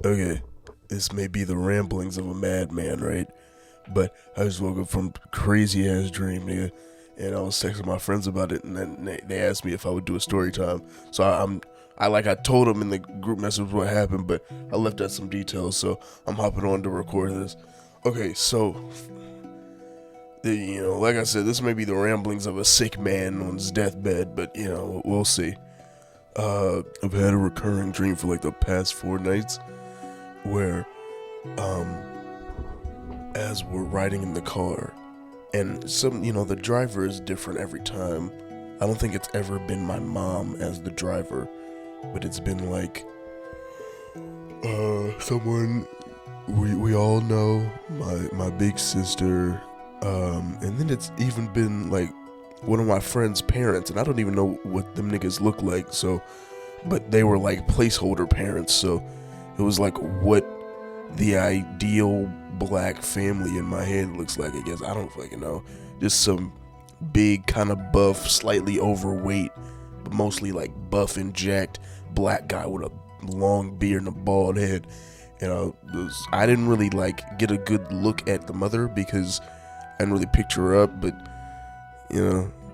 Okay, this may be the ramblings of a madman, right? But I just woke up from crazy ass dream, nigga, and I was texting my friends about it, and then they asked me if I would do a story time. So I told them in the group message what happened, but I left out some details, so I'm hopping on to record this. Okay, so like I said, this may be the ramblings of a sick man on his deathbed, but we'll see. I've had a recurring dream for like the past 4 nights where um as we're riding in the car, and the driver is different every time. I don't think it's ever been my mom as the driver, but it's been like someone we all know, my big sister, and then it's even been like one of my friend's parents, and I don't even know what them niggas look like, so but they were like placeholder parents, so it was like what the ideal black family in my head looks like, I guess. I don't fucking know. Just some big, kind of buff, slightly overweight, but mostly like buff and jacked black guy with a long beard and a bald head. I didn't really like get a good look at the mother because I didn't really picture her up, but you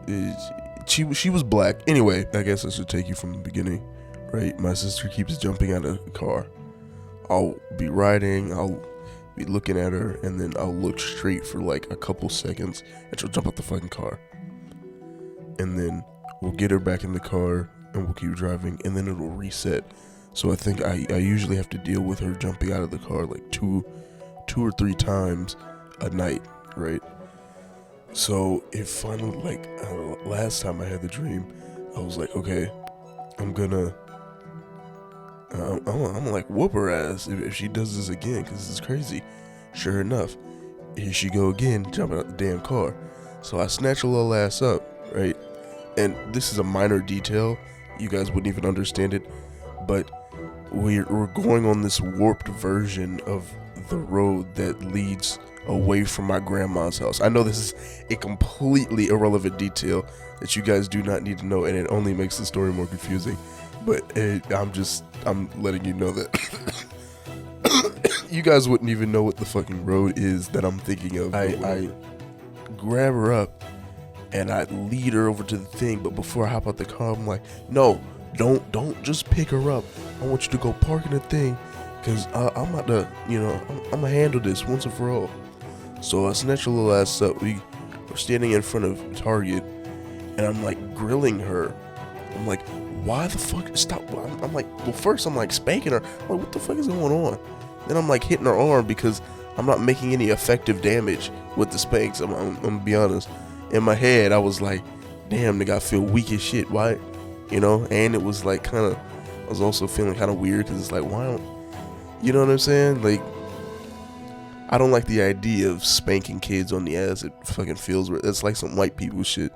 know, she was black. Anyway, I guess I should take you from the beginning, right? My sister keeps jumping out of the car. I'll be riding, I'll be looking at her, and then I'll look straight for like a couple seconds, and she'll jump out the fucking car. And then we'll get her back in the car, and we'll keep driving, and then it'll reset. So I think I usually have to deal with her jumping out of the car like two or three times a night, right? So it finally, like, last time I had the dream, I was like, okay, I'm gonna like whoop her ass if she does this again, because this is crazy. Sure enough, here she go again, jumping out the damn car. So I snatch her little ass up, right? And this is a minor detail, you guys wouldn't even understand it, but we're going on this warped version of the road that leads away from my grandma's house. I know this is a completely irrelevant detail that you guys do not need to know, and it only makes the story more confusing. But I'm letting you know that you guys wouldn't even know what the fucking road is that I'm thinking of. I grab her up and I lead her over to the thing, but before I hop out the car, I'm like, no, don't just pick her up. I want you to go park in the thing, cause I'm about to, I'm gonna handle this once and for all. So I snatch her little ass up. We're standing in front of Target, and I'm like grilling her. I'm like, why the fuck stop? I'm like, well, first I'm like spanking her. I'm like, what the fuck is going on? Then I'm like hitting her arm because I'm not making any effective damage with the spanks. I'm gonna be honest. In my head, I was like, damn, nigga, I feel weak as shit. Why? And it was like kind of, I was also feeling kind of weird because it's like, why don't, you know what I'm saying? Like, I don't like the idea of spanking kids on the ass. It fucking feels weird. That's like some white people shit,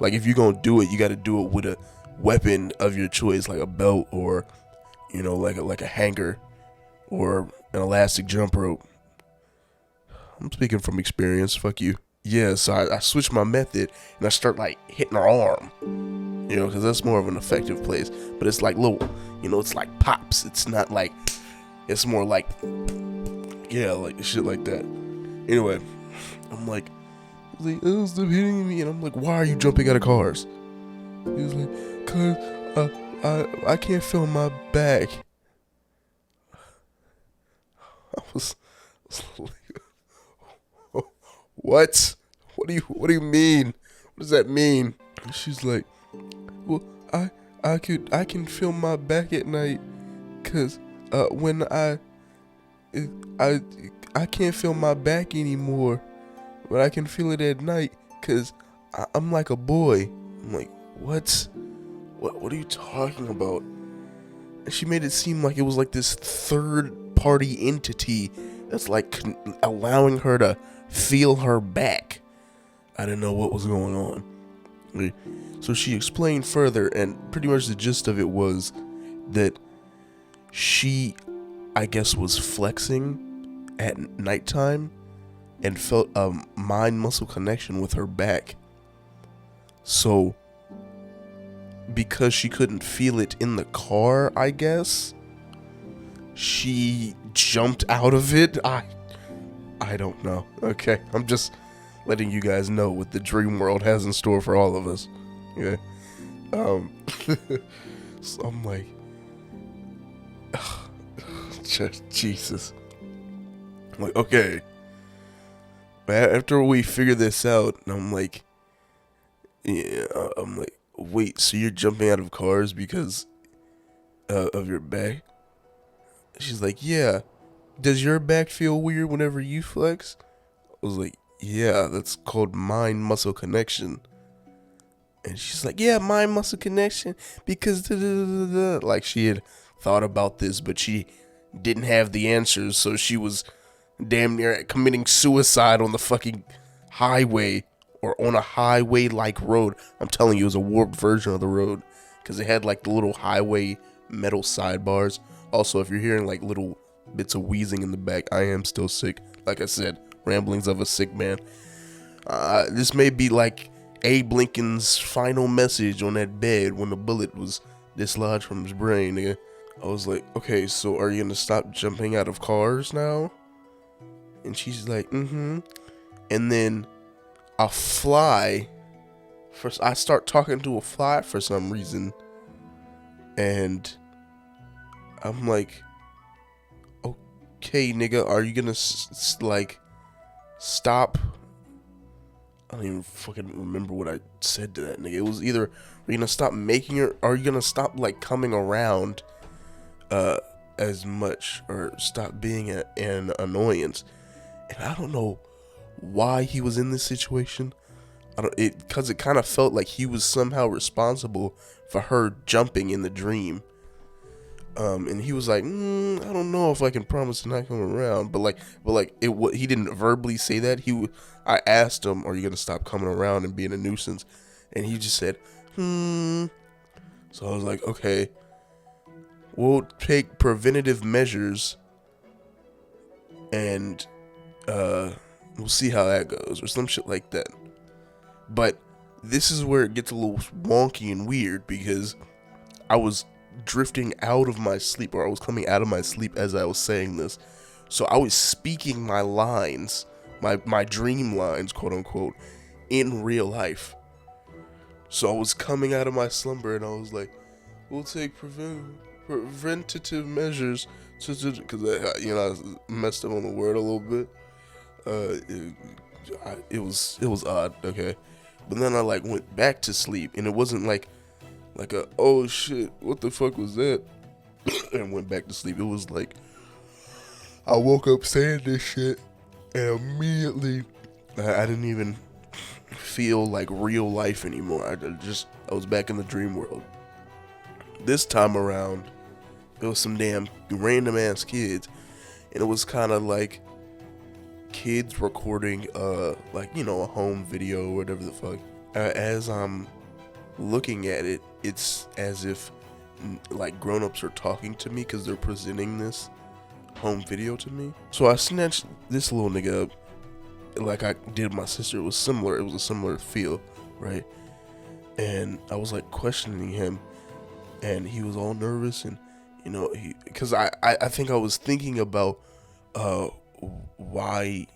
Like, if you're gonna do it, you gotta do it with a weapon of your choice, like a belt or, like a hanger or an elastic jump rope. I'm speaking from experience. Fuck you. Yeah, so I switch my method and I start like hitting her arm, because that's more of an effective place. But it's like little, it's like pops. It's not like, it's more like, yeah, like shit like that. Anyway, I'm like, oh, stop hitting me, and I'm like, why are you jumping out of cars? He was like, cause I can't feel my back. I was like, what? What do you mean? What does that mean? And she's like, well, I can feel my back at night, cause when I I can't feel my back anymore, but I can feel it at night, cause I'm like a boy. I'm like, what? What are you talking about? And she made it seem like it was like this third party entity that's like allowing her to feel her back. I didn't know what was going on. So she explained further, and pretty much the gist of it was that she, I guess, was flexing at nighttime and felt a mind muscle connection with her back. So, because she couldn't feel it in the car, I guess, she jumped out of it. I don't know. Okay, I'm just letting you guys know what the dream world has in store for all of us. Yeah. So I'm like, Jesus. I'm like, okay. But after we figure this out, I'm like, yeah, I'm like, wait, so you're jumping out of cars because of your back? She's like, yeah. Does your back feel weird whenever you flex? I was like, yeah, that's called mind muscle connection. And she's like, yeah, mind muscle connection because like she had thought about this, but she didn't have the answers, so she was damn near committing suicide on the fucking highway or on a highway like road. I'm telling you, it was a warped version of the road because it had like the little highway metal sidebars. Also, if you're hearing like little bits of wheezing in the back, I am still sick. Like I said, ramblings of a sick man. This may be like Abe Lincoln's final message on that bed when the bullet was dislodged from his brain, nigga. I was like, okay, so are you gonna stop jumping out of cars now? And she's like, mm-hmm. And then a fly, first I start talking to a fly for some reason. And I'm like, okay, nigga, are you gonna like stop? I don't even fucking remember what I said to that nigga. It was either, are you gonna stop making her, or are you gonna stop like coming around as much, or stop being an annoyance? And I don't know why he was in this situation. Because it kind of felt like he was somehow responsible for her jumping in the dream. And he was like, I don't know if I can promise to not come around, but he didn't verbally say that. I asked him, "Are you gonna stop coming around and being a nuisance?" And he just said, So I was like, okay, we'll take preventative measures, and we'll see how that goes, or some shit like that. But this is where it gets a little wonky and weird, because I was drifting out of my sleep, or I was coming out of my sleep as I was saying this. So I was speaking my lines, my dream lines, quote unquote, in real life. So I was coming out of my slumber and I was like, we'll take preventative measures because I messed up on the word a little bit. It was odd, okay. But then I like went back to sleep, and it wasn't like a, oh shit, what the fuck was that? And went back to sleep. It was like I woke up saying this shit, and immediately I didn't even feel like real life anymore. I was back in the dream world. This time around, it was some damn random ass kids, and it was kind of like kids recording a home video or whatever the fuck. As I'm looking at it, it's as if like grown-ups are talking to me because they're presenting this home video to me. So I snatched this little nigga up like I did my sister. It was similar. It was a similar feel, right? And I was like questioning him, and he was all nervous, and because I think I was thinking about why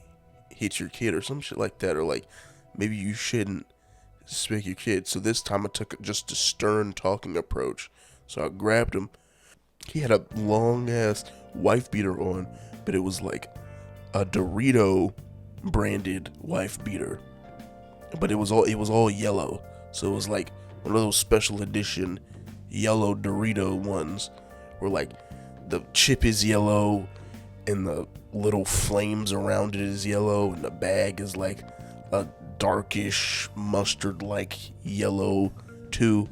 hit your kid or some shit like that, or like maybe you shouldn't spank your kid. So this time I took just a stern talking approach. So I grabbed him. He had a long ass wife beater on, but it was like a Dorito branded wife beater, but it was all yellow. So it was like one of those special edition yellow Dorito ones, where like the chip is yellow and the little flames around it is yellow, and the bag is like a darkish mustard like yellow too,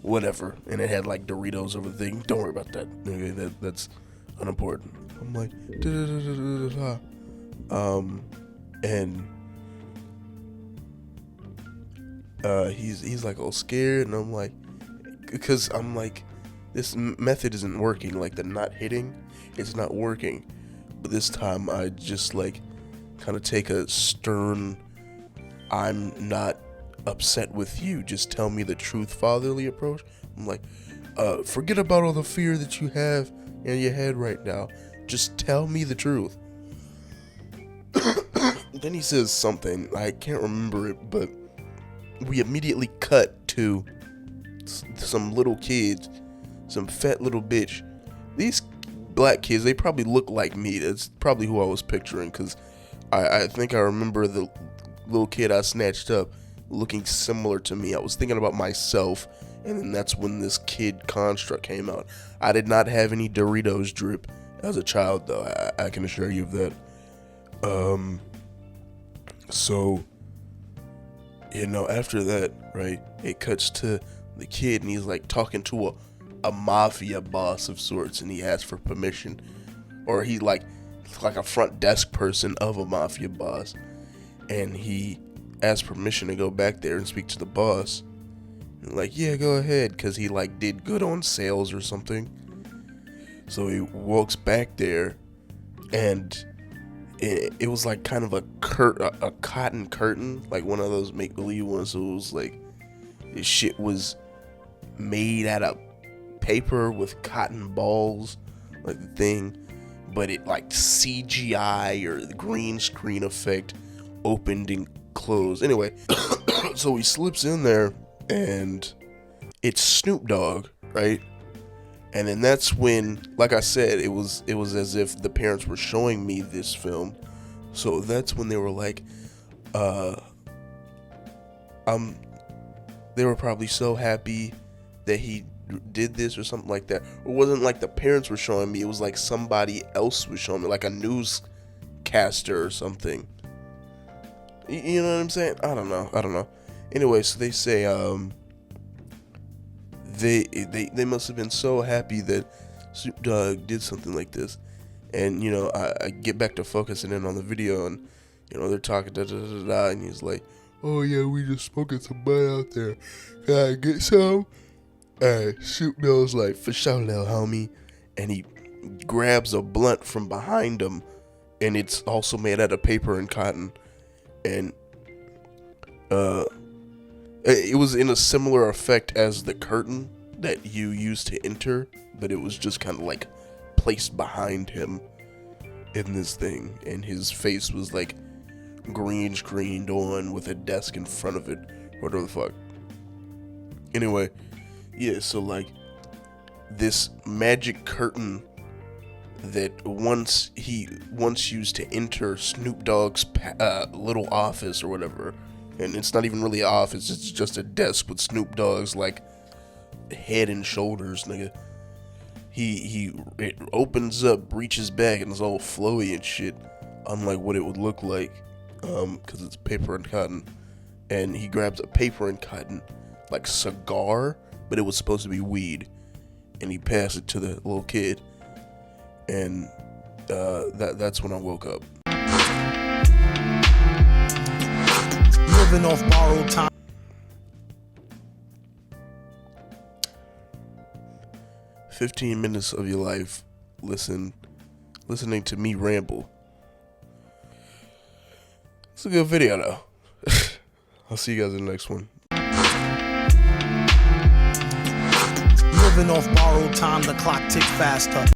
whatever. And it had like Doritos over the thing. Don't worry about that. Okay, that's unimportant. I'm like, and he's like all scared, and I'm like, because I'm like, this method isn't working. Like the not hitting, it's not working. But this time I just like kind of take a stern, I'm not upset with you, just tell me the truth, fatherly approach. I'm like, forget about all the fear that you have. in your head right now. Just tell me the truth. Then he says something, I can't remember it, but we immediately cut to some little kids, some fat little bitch. These black kids, they probably look like me. That's probably who I was picturing, because I think I remember the little kid I snatched up looking similar to me. I was thinking about myself, and then that's when this kid construct came out. I did not have any Doritos drip as a child, though. I can assure you of that. So, after that, right, it cuts to the kid, and he's like talking to a mafia boss of sorts, and he asks for permission, or he like a front desk person of a mafia boss, and he asks permission to go back there and speak to the boss. And like, yeah, go ahead, because he like did good on sales or something. So he walks back there, and it was like kind of a cotton curtain, like one of those make-believe ones. So it was like, this shit was made out of paper with cotton balls, like the thing, but it like CGI or the green screen effect opened and closed. Anyway, so he slips in there, and it's Snoop Dogg, right? And then that's when, like I said, it was as if the parents were showing me this film. So that's when they were like, they were probably so happy that he did this or something like that. It wasn't like the parents were showing me, it was like somebody else was showing me, like a newscaster or something. You know what I'm saying? I don't know. Anyway, so they say, they must have been so happy that Snoop Dogg did something like this. And, I get back to focusing in on the video, and, they're talking, and he's like, oh yeah, we just smoking some bud out there. Can I get some? And Snoop Dogg's like, for sure, little homie. And he grabs a blunt from behind him, and it's also made out of paper and cotton. And, it was in a similar effect as the curtain that you used to enter, but it was just kind of like placed behind him in this thing, and his face was like green screened on with a desk in front of it, whatever the fuck. Anyway, yeah, so like this magic curtain that once used to enter Snoop Dogg's little office or whatever. And it's not even really an office, it's just a desk with Snoop Dogg's like head and shoulders, nigga. It opens up, reaches back, and it's all flowy and shit, unlike what it would look like, because it's paper and cotton. And he grabs a paper and cotton like cigar, but it was supposed to be weed, and he passed it to the little kid. And that's when I woke up. Living off borrowed time. 15 minutes of your life listening to me ramble. It's a good video though. I'll see you guys in the next one. Living off borrowed time, the clock tick faster.